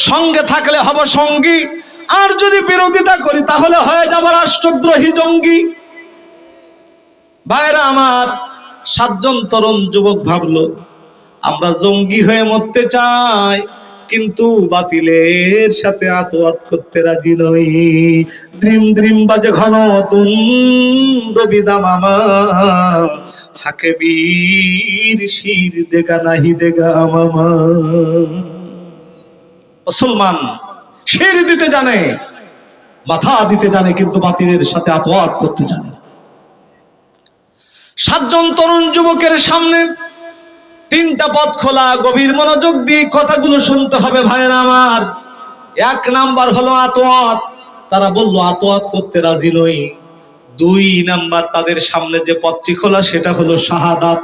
সঙ্গে থাকলে হব সঙ্গী, আর যদি বিরোধিতা করি তাহলে হয়ে যাব রাষ্ট্রদ্রোহী জঙ্গি। ভাইরা আমার, 7 জন তরুণ যুবক ভাবলো আমরা জঙ্গি হয়ে মরতে চাই, কিন্তু বাতিলের সাথে আতওয়াত করতে রাজি নই। দ্রিম দ্রিম বাজে ঘন তুন্দ বিদামামা, হাকে বীর শির দেগা নাহি দেগা মামা। মুসলমান শির দিতে জানে, মাথা দিতে জানে, কিন্তু বাতিলের সাথে আতওয়াত করতে জানে। 7 জন তরুণ যুবকের সামনে 3টা পথ খোলা। গভীর মনোযোগ দিয়ে কথাগুলো শুনতে হবে ভাইয়েরা আমার। 1 নাম্বার হলো আতওয়াত। তারা বলল আতওয়াত করতে রাজি নই। 2 নাম্বার তাদের সামনে যে পথটি খোলা সেটা হলো শাহাদাত।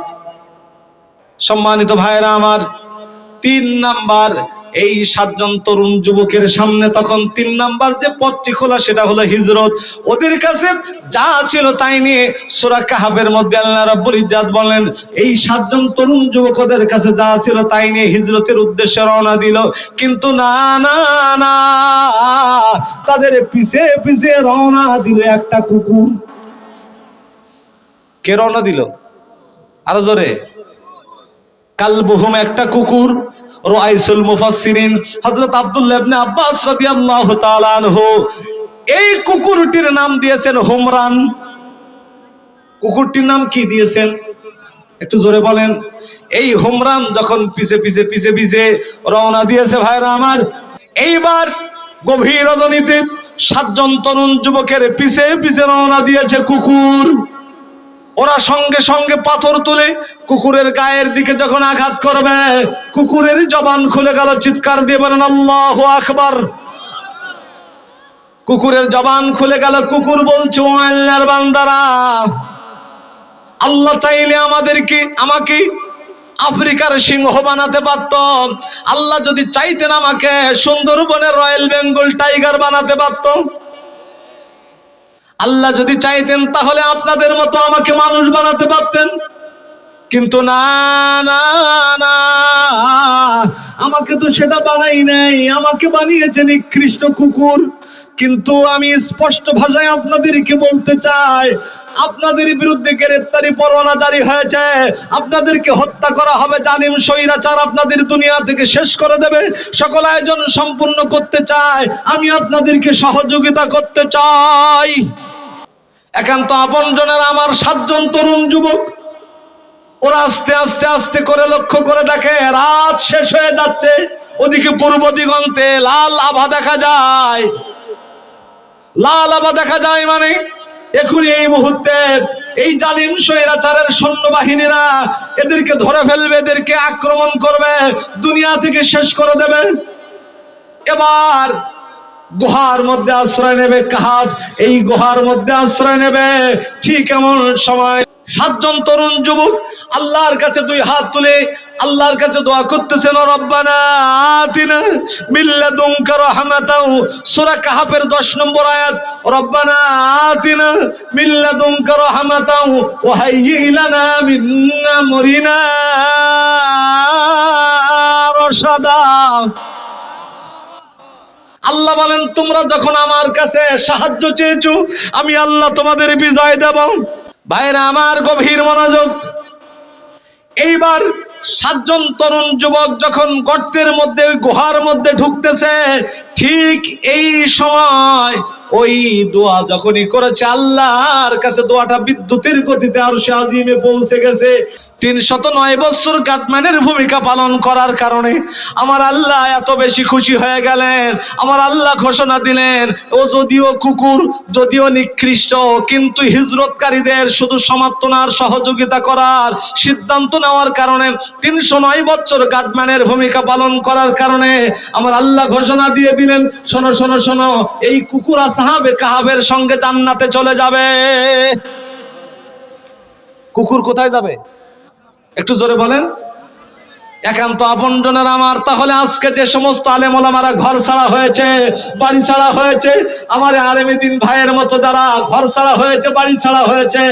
সম্মানিত ভাইয়েরা আমার, 3 নাম্বার এই 7 জন তরুণ যুবকের সামনে তখন 3 নাম্বার যে পথটি খোলা সেটা হলো হিজরত। ওদের কাছে যা ছিল তাই নিয়ে সূরা কাহফের মধ্যে আল্লাহ রাব্বুল ইজ্জাত বলেন, এই 7 জন তরুণ যুবক ওদের কাছে যা ছিল তাই নিয়ে হিজরতের উদ্দেশ্যে রওনা দিল। কিন্তু না না না, তাদের পিছে পিছে রওনা দিল একটা কুকুর। কে রওনা দিল? আরো জোরে। কালবুহুম, একটা কুকুর। রাইসুল মুফাসসিরিন হযরত আব্দুল্লাহ ইবনে আব্বাস রাদিয়াল্লাহু তাআলা আনহু এই কুকুরটির নাম দিয়েছেন হুমরান। কুকুরটির নাম কি দিয়েছেন একটু জোরে বলেন। এই হুমরান যখন পিছে পিছে পিছে পিছে রওনা দিয়েছে ভাইরা আমার, এইবার গভীর রজনীতে 7 জন তরুণ যুবকের পিছে পিছে রওনা দিয়েছে কুকুর। ওরা সঙ্গে সঙ্গে পাথর তুলে কুকুরের গায়ের দিকে যখন আঘাত করবে, কুকুরের জবান খুলে গেল। চিৎকার দিয়ে বলেন আল্লাহু আকবার। কুকুরের জবান খুলে গেল। কুকুর বলছে, ও আল্লাহর বান্দারা, আল্লাহ চাইলে আমাকে আফ্রিকার সিংহ বানাতে পারত। আল্লাহ যদি চাইতেন আমাকে সুন্দরবনের রয়্যাল বেঙ্গল টাইগার বানাতে পারত। আল্লাহ যদি চাইতেন তাহলে আপনাদের মতো আমাকে মানুষ বানাতে পারতেন। কিন্তু না না না, আমাকে তো সেটা বানাই নাই, আমাকে বানিয়েছে নিকৃষ্ট কুকুর। কিন্তু আমি স্পষ্ট ভাষায় আপনাদেরকে বলতে চাই, আপনাদের বিরুদ্ধে গ্রেফতারি পরোয়ানা জারি হয়েছে, আপনাদেরকে হত্যা করা হবে। জালিম স্বৈরাচার আপনাদের দুনিয়া থেকে শেষ করে দেবে। সকল আয়োজন সম্পূর্ণ করতে চাই, আমি আপনাদেরকে সহযোগিতা করতে চাই। একান্ত আপনজনের আমার 7 জন তরুণ যুবক, ওরা আস্তে আস্তে আস্তে করে লক্ষ্য করে দেখে রাত শেষ হয়ে যাচ্ছে। ওদিকে পূর্ব দিগন্তে লাল আভা দেখা যায়। লাল আভা দেখা যায় মানে এখনই এই মুহূর্তে এই জালিম স্বৈরাচারের সৈন্যবাহিনীরা এদেরকে ধরে ফেলবে, এদেরকে আক্রমণ করবে, দুনিয়া থেকে শেষ করে দেবে। এবার গুহার মধ্যে আশ্রয় নেবে কাহাফ, এই গুহার মধ্যে আশ্রয় নেবে। ঠিক এমন সময় 7 জন তরুণ যুবক আল্লাহর কাছে 2 হাত তুলে আল্লাহর কাছে দোয়া করতেছেন, রব্বানা আতিনা মিন লাদুনকা রাহমাতাও। সূরা কাহফের 10 নম্বর আয়াত, রব্বানা আতিনা মিন লাদুনকা রাহমাতাও ওয়া হাইয়্যি লানা মিন আমরিনা রাশাদা। আল্লাহ বলেন, তোমরা যখন আমার কাছে সাহায্য চেয়েছো, আমি আল্লাহ তোমাদের বিজয় দেব। ভাইরা আমার, গভীর মনোযোগ। এইবার 7 জন তরুণ যুবক যখন গর্তের মধ্যে, ওই গুহার মধ্যে ঢুকতেছে, ঠিক এই সময় ওই দোয়া যখনই করেছে আল্লাহর কাছে, দোয়াটা বিদ্যুতের গতিতে আরশে আজিমে পৌঁছে গেছে। 309 বছর গাটম্যানের ভূমিকা পালন করার কারণে আমার আল্লাহ এত বেশি খুশি হয়ে গেলেন। আমার আল্লাহ ঘোষণা দিলেন, ও যদিও কুকুর, যদিও নিকৃষ্ট, কিন্তু হিজরতকারীদের শুধু সমর্থনার সহযোগিতা করার সিদ্ধান্ত নেওয়ার কারণে, 309 বছর গাটম্যানের ভূমিকা পালন করার কারণে আমার আল্লাহ ঘোষণা দিয়ে দিলেন, শোনো শোনো শোনো, এই কুকুর আসহাবে কাহফের সঙ্গে জান্নাতে চলে যাবে। কুকুর কোথায় যাবে একটু জোরে বলেন। একান্ত আপনজনের আমার, তাহলে আজকে যে সমস্ত আলেম ওলামারা ঘর ছাড়া হয়েছে, বাড়ি ছাড়া হয়েছে, আমার আলেম দ্বীন ভাইয়ের মতো যারা ঘর ছাড়া হয়েছে, বাড়ি ছাড়া হয়েছে,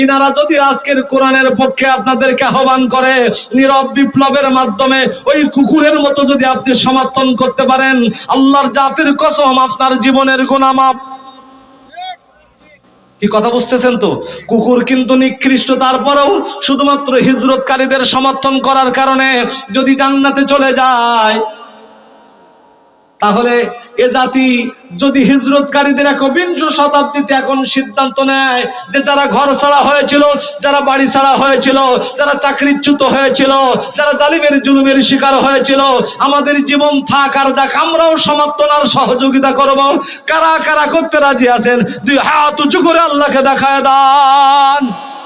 ইনারা যদি আজকের কোরআনের পক্ষে আপনাদেরকে আহ্বান করে, নীরব বিপ্লবের মাধ্যমে ওই কুকুরের মতো যদি আপনি সমর্থন করতে পারেন, আল্লাহর জাতির কসম আপনার জীবনের গুনাহ মাফ। কি কথা বুঝতেছেন তো? কুকুর কিন্তু নিকৃষ্ট, তারপরেও শুধুমাত্র হিজরতকারীদের সমর্থন করার কারণে যদি জান্নাতে চলে যায়, তাহলে এ জাতি যদি হিজরতকারীদের ১বিংশ শতাব্দীতে এখন সিদ্ধান্ত নেয় যে যারা ঘর ছাড়া হয়েছিল, যারা বাড়ি ছাড়া হয়েছিল, যারা চাকরিচ্যুত হয়েছিল, যারা জালিমের জুলুমের শিকার হয়েছিল, আমাদের জীবন থাক আর যাক, আমরাও সমর্থন আর সহযোগিতা করব, কারা কারা করতে রাজি আছেন? দুই হাত উঁচু করে আল্লাহকে দেখায় দান।